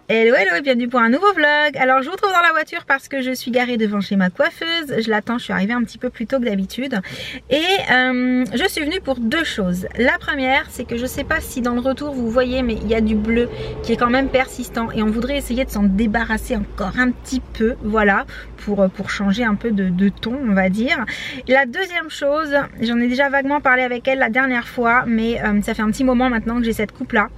Hello hello et bienvenue pour un nouveau vlog. Alors je vous retrouve dans la voiture parce que je suis garée devant chez ma coiffeuse. Je l'attends, je suis arrivée un petit peu plus tôt que d'habitude. Et je suis venue pour deux choses. La première, c'est que je sais pas si dans le retour vous voyez, mais il y a du bleu qui est quand même persistant. Et on voudrait essayer de s'en débarrasser encore un petit peu, voilà, pour changer un peu de ton, on va dire. Et la deuxième chose, j'en ai déjà vaguement parlé avec elle la dernière fois, mais ça fait un petit moment maintenant que j'ai cette coupe là.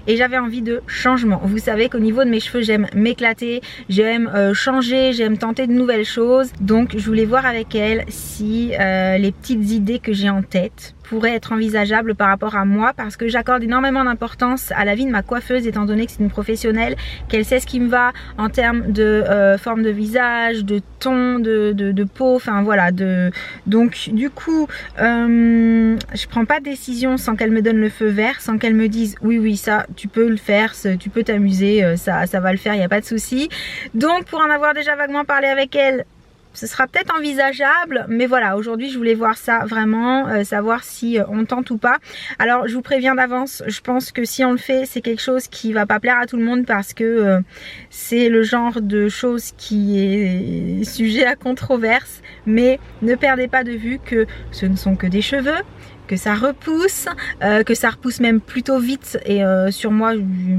Et j'avais envie de changement. Vous savez qu'au niveau de mes cheveux, j'aime m'éclater, j'aime changer, j'aime tenter de nouvelles choses. Donc je voulais voir avec elle si les petites idées que j'ai en tête pourraient être envisageables par rapport à moi, parce que j'accorde énormément d'importance à la vie de ma coiffeuse étant donné que c'est une professionnelle, qu'elle sait ce qui me va en termes de forme de visage, de ton, de peau, enfin voilà. Donc du coup je prends pas de décision sans qu'elle me donne le feu vert, sans qu'elle me dise oui ça tu peux le faire, tu peux t'amuser, ça va le faire, il n'y a pas de souci. Donc pour en avoir déjà vaguement parlé avec elle, ce sera peut-être envisageable, mais voilà, aujourd'hui je voulais voir ça vraiment, savoir si on tente ou pas. Alors je vous préviens d'avance, je pense que si on le fait, c'est quelque chose qui va pas plaire à tout le monde, parce que c'est le genre de chose qui est sujet à controverse. Mais ne perdez pas de vue que ce ne sont que des cheveux, que ça repousse même plutôt vite. Et sur moi,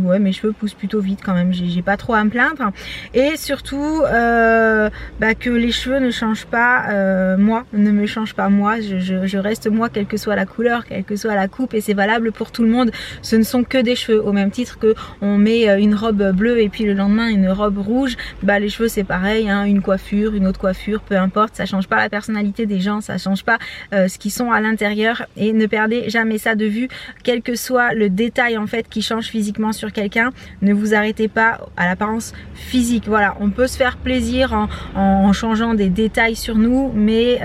ouais, mes cheveux poussent plutôt vite quand même, j'ai pas trop à me plaindre. Et surtout que les cheveux ne changent pas, moi, ne me changent pas moi, je reste moi, quelle que soit la couleur, quelle que soit la coupe, et c'est valable pour tout le monde. Ce ne sont que des cheveux, au même titre que on met une robe bleue et puis le lendemain une robe rouge, les cheveux c'est pareil, hein, une coiffure, une autre coiffure, peu importe, ça change pas la personnalité des gens, ça change pas ce qu'ils sont à l'intérieur. Et ne perdez jamais ça de vue, quel que soit le détail en fait qui change physiquement sur quelqu'un. Ne vous arrêtez pas à l'apparence physique. Voilà, on peut se faire plaisir en changeant des détails sur nous, mais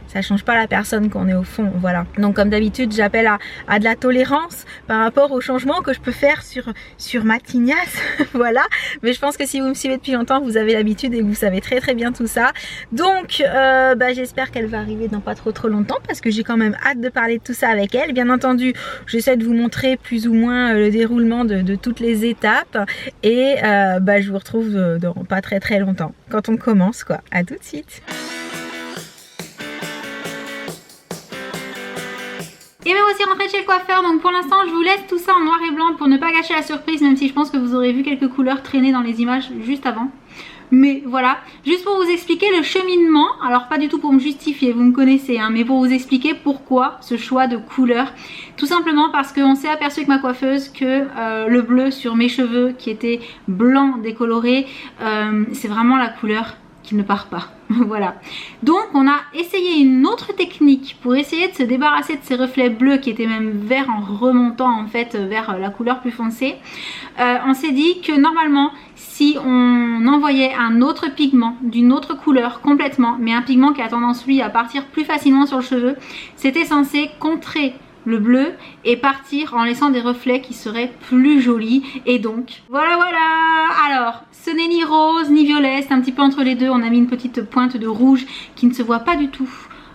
ça change pas la personne qu'on est au fond. Voilà, donc comme d'habitude j'appelle à de la tolérance par rapport aux changements que je peux faire sur ma tignasse. Voilà, mais je pense que si vous me suivez depuis longtemps, vous avez l'habitude et vous savez très bien tout ça. Donc j'espère qu'elle va arriver dans pas trop longtemps, parce que j'ai quand même hâte de parler de tout ça avec elle. Bien entendu, j'essaie de vous montrer plus ou moins le déroulement de toutes les étapes. Et je vous retrouve dans pas très longtemps, quand on commence quoi. À tout de suite. Et me voici rentrée chez le coiffeur. Donc pour l'instant je vous laisse tout ça en noir et blanc pour ne pas gâcher la surprise, même si je pense que vous aurez vu quelques couleurs traîner dans les images juste avant. Mais voilà, juste pour vous expliquer le cheminement, alors pas du tout pour me justifier, vous me connaissez, hein, mais pour vous expliquer pourquoi ce choix de couleur. Tout simplement parce qu'on s'est aperçu avec ma coiffeuse que le bleu sur mes cheveux qui était blanc décoloré, c'est vraiment la couleur qui ne part pas. Voilà, donc on a essayé une autre technique pour essayer de se débarrasser de ces reflets bleus qui étaient même verts en remontant en fait vers la couleur plus foncée. On s'est dit que normalement, si on envoyait un autre pigment d'une autre couleur complètement, mais un pigment qui a tendance lui à partir plus facilement sur le cheveu, c'était censé contrer le bleu et partir en laissant des reflets qui seraient plus jolis. Et donc voilà. Alors ce n'est ni rose ni violet, c'est un petit peu entre les deux. On a mis une petite pointe de rouge qui ne se voit pas du tout.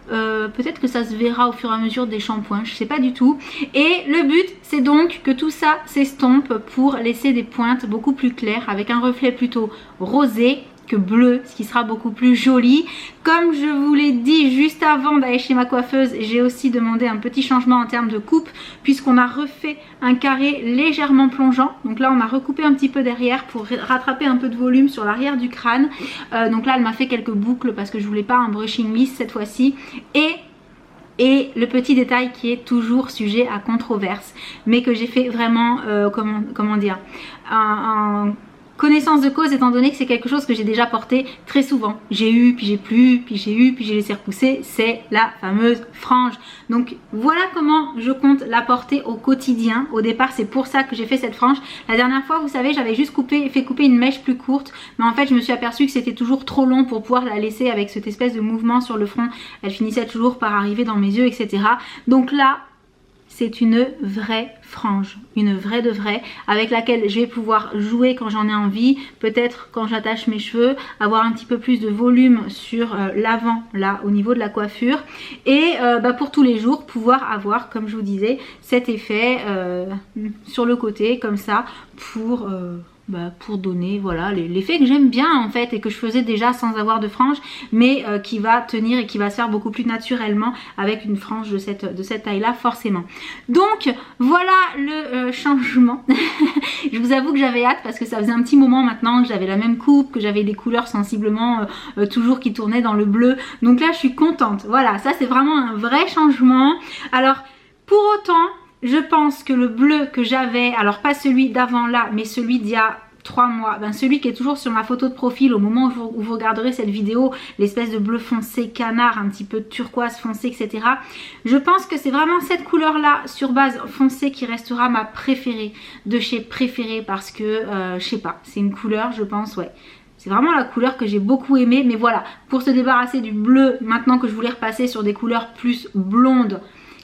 Peut-être que ça se verra au fur et à mesure des shampoings, je sais pas du tout. Et le but c'est donc que tout ça s'estompe pour laisser des pointes beaucoup plus claires avec un reflet plutôt rosé que bleu, ce qui sera beaucoup plus joli. Comme je vous l'ai dit juste avant d'aller chez ma coiffeuse, j'ai aussi demandé un petit changement en termes de coupe, puisqu'on a refait un carré légèrement plongeant. Donc là on a recoupé un petit peu derrière pour rattraper un peu de volume sur l'arrière du crâne. Donc là elle m'a fait quelques boucles parce que je voulais pas un brushing lisse cette fois-ci. Et le petit détail qui est toujours sujet à controverse, mais que j'ai fait vraiment, comment dire, en connaissance de cause, étant donné que c'est quelque chose que j'ai déjà porté très souvent. J'ai eu, puis j'ai plus, puis j'ai eu, puis j'ai laissé repousser, c'est la fameuse frange. Donc voilà comment je compte la porter au quotidien. Au départ c'est pour ça que j'ai fait cette frange. La dernière fois vous savez j'avais juste fait couper une mèche plus courte, mais en fait je me suis aperçue que c'était toujours trop long pour pouvoir la laisser avec cette espèce de mouvement sur le front. Elle finissait toujours par arriver dans mes yeux, etc. Donc là c'est une vraie frange, une vraie de vraie, avec laquelle je vais pouvoir jouer quand j'en ai envie, peut-être quand j'attache mes cheveux, avoir un petit peu plus de volume sur l'avant, là, au niveau de la coiffure, et pour tous les jours, pouvoir avoir, comme je vous disais, cet effet sur le côté, comme ça, pour pour donner voilà l'effet que j'aime bien en fait et que je faisais déjà sans avoir de frange, mais qui va tenir et qui va se faire beaucoup plus naturellement avec une frange de cette taille là forcément. Donc voilà le changement. Je vous avoue que j'avais hâte parce que ça faisait un petit moment maintenant que j'avais la même coupe, que j'avais des couleurs sensiblement toujours qui tournaient dans le bleu, donc là je suis contente. Voilà, ça c'est vraiment un vrai changement. Alors pour autant je pense que le bleu que j'avais, alors pas celui d'avant là, mais celui d'il y a 3 mois, celui qui est toujours sur ma photo de profil au moment où vous regarderez cette vidéo, l'espèce de bleu foncé canard, un petit peu turquoise foncé, etc. Je pense que c'est vraiment cette couleur là sur base foncée qui restera ma préférée de chez Préféré, parce que je sais pas, c'est une couleur, je pense, ouais. C'est vraiment la couleur que j'ai beaucoup aimée, mais voilà, pour se débarrasser du bleu, maintenant que je voulais repasser sur des couleurs plus blondes,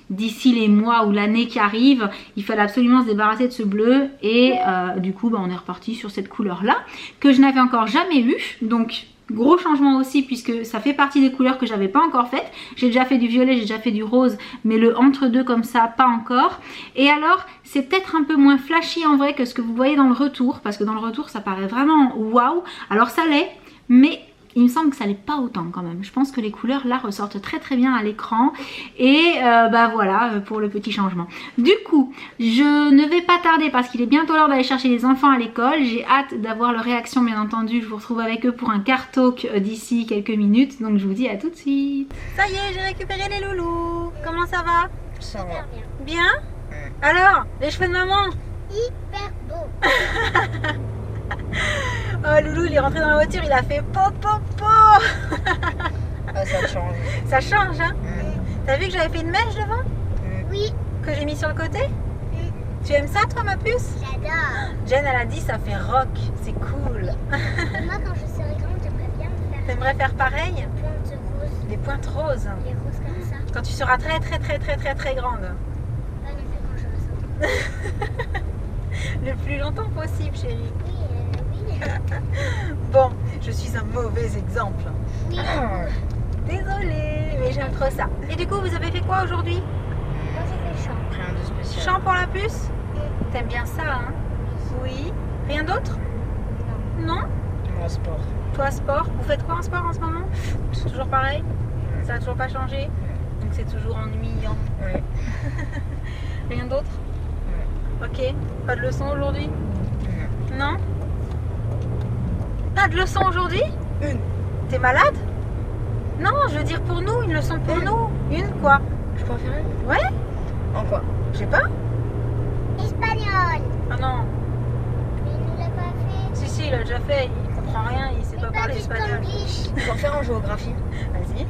d'ici les mois ou l'année qui arrive, il fallait absolument se débarrasser de ce bleu et du coup on est reparti sur cette couleur là que je n'avais encore jamais eu, donc gros changement aussi puisque ça fait partie des couleurs que j'avais pas encore faites. J'ai déjà fait du violet, j'ai déjà fait du rose, mais le entre deux comme ça pas encore. Et alors c'est peut-être un peu moins flashy en vrai que ce que vous voyez dans le retour, parce que dans le retour ça paraît vraiment waouh. Alors ça l'est, mais il me semble que ça l'est pas autant quand même. Je pense que les couleurs là ressortent très très bien à l'écran. Et voilà pour le petit changement. Du coup, je ne vais pas tarder parce qu'il est bientôt l'heure d'aller chercher les enfants à l'école. J'ai hâte d'avoir leur réaction bien entendu. Je vous retrouve avec eux pour un car talk d'ici quelques minutes. Donc je vous dis à tout de suite. Ça y est, j'ai récupéré les loulous. Comment ça va? Ça va. Bien? Alors, les cheveux de maman? Hyper beau. Oh, Loulou, il est rentré dans la voiture, il a fait po. Ah, ça change. Ça change, hein? T'as vu que j'avais fait une mèche devant? Oui. Que j'ai mis sur le côté? Tu aimes ça, toi, ma puce? J'adore. Jen, elle a dit ça fait rock, c'est cool. Moi, quand je serai grande, j'aimerais bien faire T'aimerais faire pareil? des pointes roses. Des pointes roses. Des roses comme ça. Quand tu seras très grande. Pas non plus quand je serai grande. Le plus longtemps possible, chérie. Oui. Bon, je suis un mauvais exemple. Oui. Désolée, mais j'aime trop ça. Et du coup, vous avez fait quoi aujourd'hui? Moi, j'ai fait chant. Rien de spécial. Chant pour la puce? T'aimes bien ça, hein? Oui. Rien d'autre? Non? Moi, sport. Toi, sport? Vous faites quoi en sport en ce moment? Toujours pareil? Ça n'a toujours pas changé? Donc c'est toujours ennuyant. Oui. Rien d'autre? Ok. Pas de leçon aujourd'hui? Non? Pas de leçon aujourd'hui? Une. T'es malade? Non, je veux dire pour nous, une leçon pour nous. Une quoi? Je peux en faire une? Ouais? En quoi? Je sais pas. Espagnol. Ah non. Mais il ne l'a pas fait. Si, il a déjà fait. Il comprend rien, il sait pas parler du espagnol. Tonglish. Je peux en faire en géographie. Vas-y.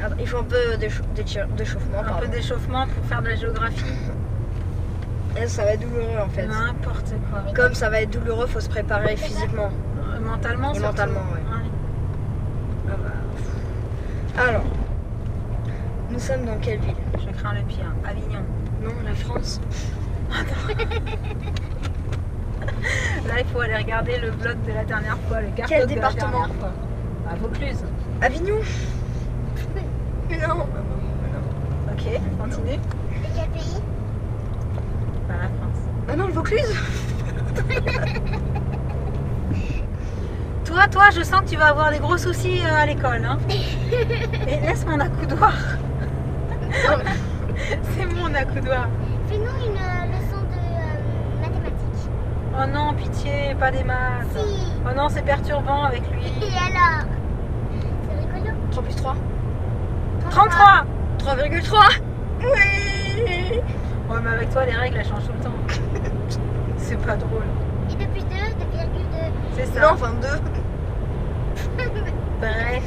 Alors, il faut un peu d'échauffement. Un peu d'échauffement pour faire de la géographie. Et ça va être douloureux en fait. N'importe quoi. Comme ça va être douloureux, faut se préparer physiquement. Mentalement, Et surtout. mentalement, ouais. Ah bah, Alors, nous sommes dans quelle ville? je crains le pire. Avignon. Non, la France. Là, il faut aller regarder le vlog de la dernière fois, le car Quel talk de la département? dernière fois. À Vaucluse. Avignon. Non. Ok, continue. De quel pays? Bah, la France. Ah non, le Vaucluse. Toi, je sens que tu vas avoir des gros soucis à l'école. Hein. Et laisse mon accoudoir. C'est mon accoudoir. Fais-nous une leçon de mathématiques. Oh non, pitié, pas des maths. Si. Oh non, c'est perturbant avec lui. Et alors? C'est rigolo. 3 plus 3. 33. 3,3. Oui. Ouais, mais avec toi, les règles, elles changent tout le temps. C'est pas drôle. Et de plus 2, de virgule 2. C'est ça. Non, enfin 2. Bref.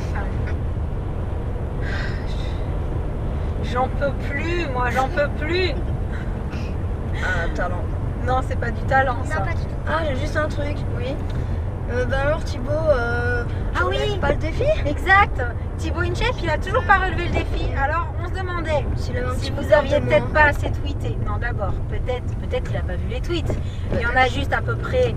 J'en peux plus, moi, j'en peux plus. Ah, talent. Non, c'est pas du talent, ça. Non, pas du tout. Ah, j'ai juste un truc. Oui. Alors Thibaut, Ah oui. relève pas le défi. Exact. Thibaut Inchep, il a toujours pas relevé le défi. Alors, on se demandait S'il avait un si petit peu vous peur aviez de peut-être moi. pas assez tweeté. Non, d'abord, peut-être qu'il a pas vu les tweets. Il y en a juste à peu près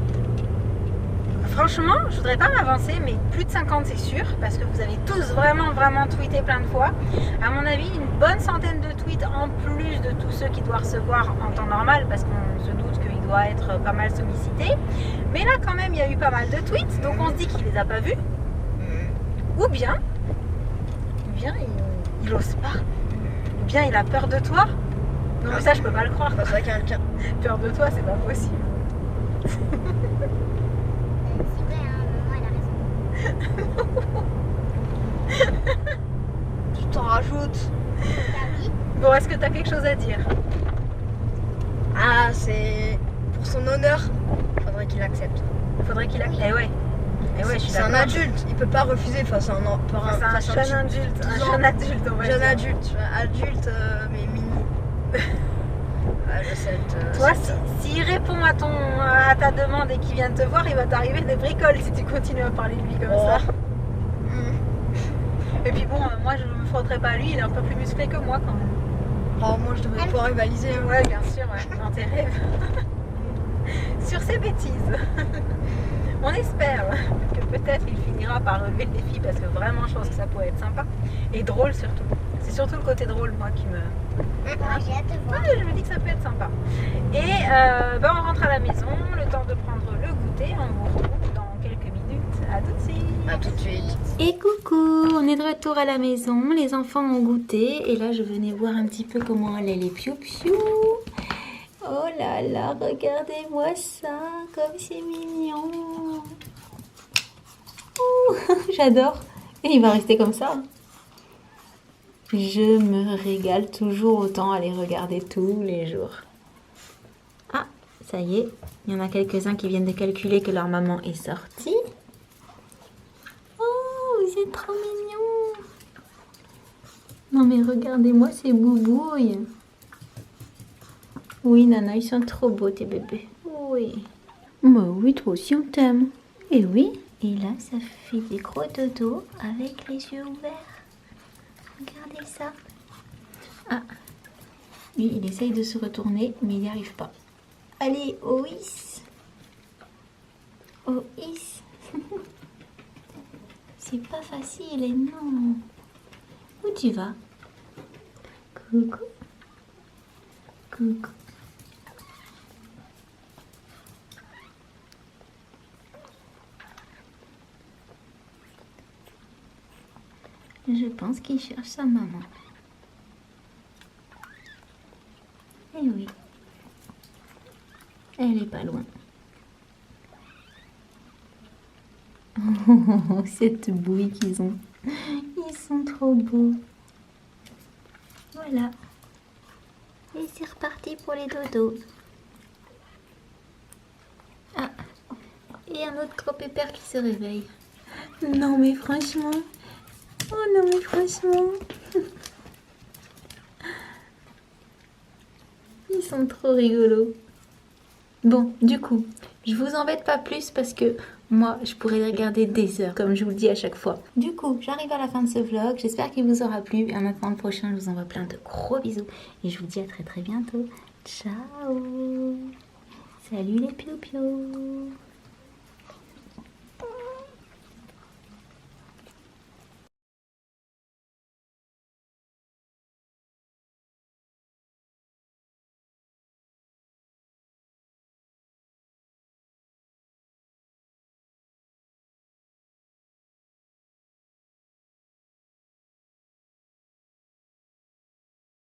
Franchement, je voudrais pas m'avancer, mais plus de 50 c'est sûr, parce que vous avez tous vraiment tweeté plein de fois. À mon avis, une bonne centaine de tweets en plus de tous ceux qu'il doit recevoir en temps normal, parce qu'on se doute qu'il doit être pas mal sollicité. Mais là, quand même, il y a eu pas mal de tweets, donc on se dit qu'il les a pas vus. Ou bien il ose pas. Ou bien il a peur de toi. Non, mais ça, je peux pas le croire. Face à quelqu'un. Peur de toi, c'est pas possible. C'est vrai, hein, maman, elle a raison. Tu t'en rajoutes. Bah oui. Bon, est-ce que tu as quelque chose à dire? Ah, c'est pour son honneur. Faudrait qu'il accepte. Faudrait qu'il accepte. Eh ouais. Eh ouais, je suis C'est un d'accord. adulte, il peut pas refuser face à un C'est un jeune adulte. Un jeune adulte, on va jeune dire. adulte, mais mini. Ouais, je sais. Toi, s'il répond à ta demande et qu'il vient te voir, il va t'arriver des bricoles si tu continues à parler de lui comme ça. Et puis bon, moi je me frotterai pas à lui, il est un peu plus musclé que moi quand même. Oh, moi je devrais pouvoir rivaliser. Ouais, bien sûr, ouais, dans tes rêves. Sur ces bêtises. On espère que peut-être il finira par relever le défi parce que vraiment je pense que ça pourrait être sympa. Et drôle surtout. C'est surtout le côté drôle moi qui me... Moi, j'ai hâte de voir. Ouais, je me dis que ça peut être sympa. Et on rentre à la maison, le temps de prendre le goûter. On vous retrouve dans quelques minutes. À tout de suite. À tout de suite. Et coucou, on est de retour à la maison. Les enfants ont goûté. Et là, je venais voir un petit peu comment allaient les piou-piou. Oh là là, regardez-moi ça, comme c'est mignon. Ouh, j'adore. Et il va rester comme ça. Je me régale toujours autant à les regarder tous les jours. Ah, ça y est, il y en a quelques-uns qui viennent de calculer que leur maman est sortie. Oh, vous êtes trop mignons. Non mais regardez-moi ces boubouilles. Oui, Nana, ils sont trop beaux tes bébés. Oui. Bah oui, toi aussi on t'aime. Et oui. Et là, ça fait des gros dodos avec les yeux ouverts. Regardez ça. Ah. Lui, il essaye de se retourner, mais il n'y arrive pas. Allez, Oïs. Oïs. C'est pas facile, et non. Où tu vas? Coucou. Coucou. Je pense qu'il cherche sa maman. Eh oui. Elle est pas loin. Oh, cette bouille qu'ils ont. Ils sont trop beaux. Voilà. Et c'est reparti pour les dodos. Ah. Et un autre gros pépère qui se réveille. Non mais franchement. Oh non mais franchement. Ils sont trop rigolos. Bon, du coup, je vous embête pas plus parce que moi, je pourrais les regarder des heures, comme je vous le dis à chaque fois. Du coup, j'arrive à la fin de ce vlog. J'espère qu'il vous aura plu. Et en attendant le prochain, je vous envoie plein de gros bisous. Et je vous dis à très bientôt. Ciao. Salut les piou-piou.